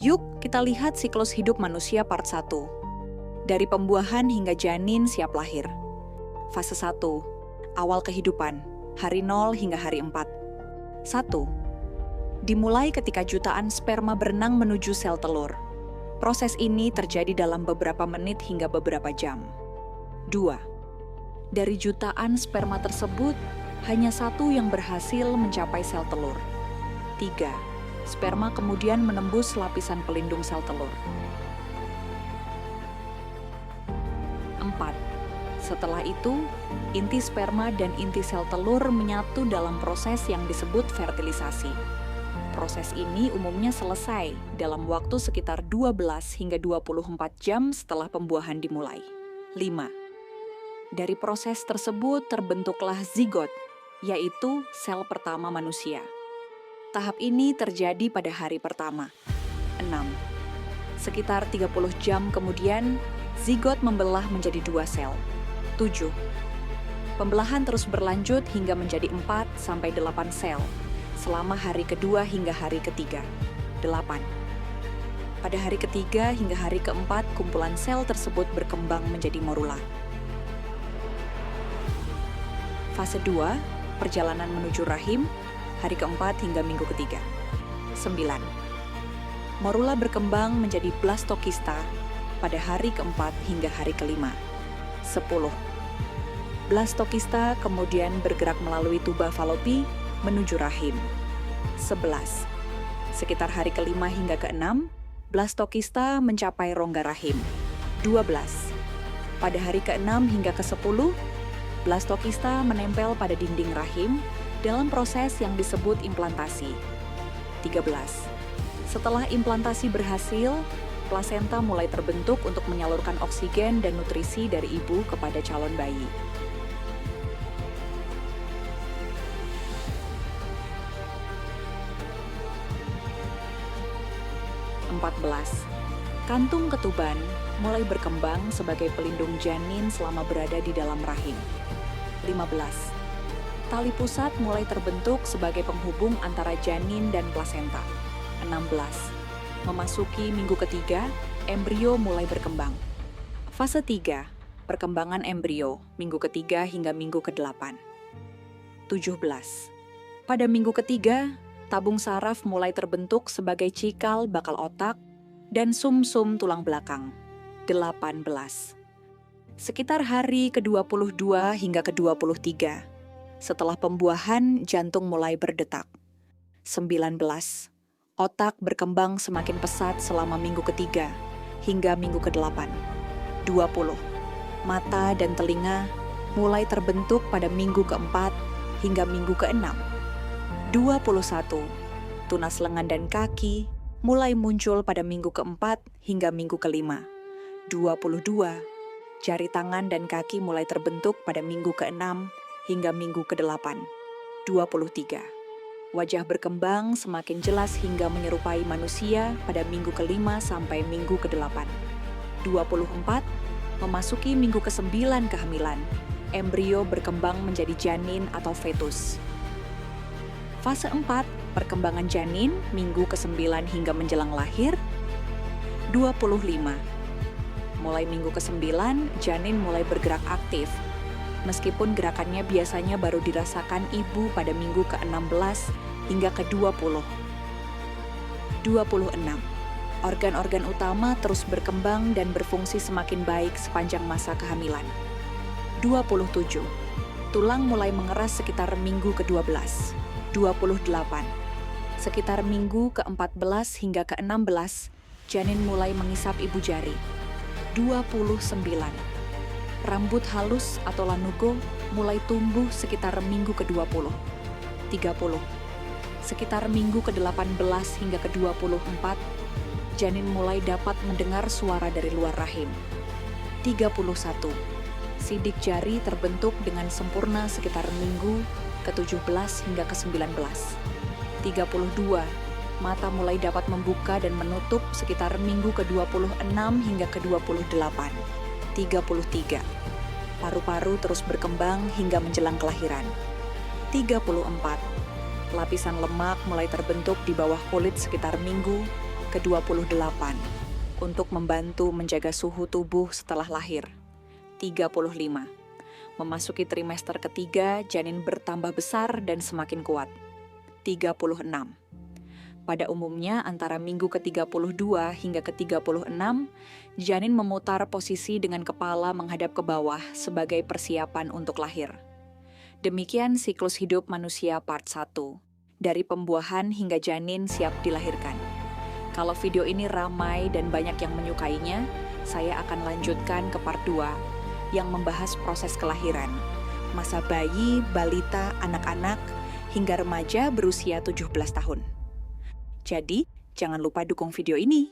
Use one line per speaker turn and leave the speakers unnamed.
Yuk, kita lihat siklus hidup manusia part 1. Dari pembuahan hingga janin siap lahir. Fase 1. Awal kehidupan, hari 0 hingga hari 4. 1. Dimulai ketika jutaan sperma berenang menuju sel telur. Proses ini terjadi dalam beberapa menit hingga beberapa jam. 2. Dari jutaan sperma tersebut, hanya satu yang berhasil mencapai sel telur. 3. Sperma kemudian menembus lapisan pelindung sel telur. 4. Setelah itu, inti sperma dan inti sel telur menyatu dalam proses yang disebut fertilisasi. Proses ini umumnya selesai dalam waktu sekitar 12 hingga 24 jam setelah pembuahan dimulai. 5. Dari proses tersebut terbentuklah zigot, yaitu sel pertama manusia. Tahap ini terjadi pada hari pertama. 6. Sekitar 30 jam kemudian, zigot membelah menjadi 2 sel. 7. Pembelahan terus berlanjut hingga menjadi 4-8 sel selama hari kedua hingga hari ketiga. 8. Pada hari ketiga hingga hari keempat, kumpulan sel tersebut berkembang menjadi morula. Fase 2, perjalanan menuju rahim, hari keempat hingga minggu ketiga. 9. Morula berkembang menjadi blastokista pada hari keempat hingga hari kelima. 10. Blastokista kemudian bergerak melalui tuba falopi menuju rahim. 11. Sekitar hari kelima hingga keenam, blastokista mencapai rongga rahim. 12. Pada hari keenam hingga ke-10, blastokista menempel pada dinding rahim dalam proses yang disebut implantasi. 13. Setelah implantasi berhasil, plasenta mulai terbentuk untuk menyalurkan oksigen dan nutrisi dari ibu kepada calon bayi. 14. Kantung ketuban mulai berkembang sebagai pelindung janin selama berada di dalam rahim. 15. Tali pusat mulai terbentuk sebagai penghubung antara janin dan plasenta. 16. Memasuki minggu ketiga, embrio mulai berkembang. Fase 3, perkembangan embrio, minggu ketiga hingga minggu ke-8. 17. Pada minggu ketiga, tabung saraf mulai terbentuk sebagai cikal bakal otak dan sumsum tulang belakang. 18. Sekitar hari ke-22 hingga ke-23, setelah pembuahan, jantung mulai berdetak. 19. Otak berkembang semakin pesat selama minggu ketiga hingga minggu ke-8. 20. Mata dan telinga mulai terbentuk pada minggu ke-4 hingga minggu ke-6. 21. Tunas lengan dan kaki mulai muncul pada minggu ke-4 hingga minggu ke-5. 22. Jari tangan dan kaki mulai terbentuk pada minggu ke-6 hingga minggu ke-8. 23. Wajah berkembang semakin jelas hingga menyerupai manusia pada minggu ke-5 sampai minggu ke-8. 24. Memasuki minggu ke-9 kehamilan, embrio berkembang menjadi janin atau fetus. Fase 4, perkembangan janin, minggu ke-9 hingga menjelang lahir. 25. Mulai minggu ke-9, janin mulai bergerak aktif. Meskipun gerakannya biasanya baru dirasakan ibu pada minggu ke-16 hingga ke-20. 26. Organ-organ utama terus berkembang dan berfungsi semakin baik sepanjang masa kehamilan. 27. Tulang mulai mengeras sekitar minggu ke-12. 28. Sekitar minggu ke-14 hingga ke-16, janin mulai mengisap ibu jari. 29. Rambut halus atau lanugo mulai tumbuh sekitar minggu ke-20. 30. Sekitar minggu ke-18 hingga ke-24, janin mulai dapat mendengar suara dari luar rahim. 31. Sidik jari terbentuk dengan sempurna sekitar minggu ke-17 hingga ke-19. 32. Mata mulai dapat membuka dan menutup sekitar minggu ke-26 hingga ke-28. 33. Paru-paru terus berkembang hingga menjelang kelahiran. 34. Lapisan lemak mulai terbentuk di bawah kulit sekitar minggu ke-28 untuk membantu menjaga suhu tubuh setelah lahir. 35. Memasuki trimester ketiga, janin bertambah besar dan semakin kuat. 36. Pada umumnya antara minggu ke-32 hingga ke-36, janin memutar posisi dengan kepala menghadap ke bawah sebagai persiapan untuk lahir. Demikian siklus hidup manusia part 1, dari pembuahan hingga janin siap dilahirkan. Kalau video ini ramai dan banyak yang menyukainya, saya akan lanjutkan ke part 2 yang membahas proses kelahiran, masa bayi, balita, anak-anak, hingga remaja berusia 17 tahun. Jadi, jangan lupa dukung video ini.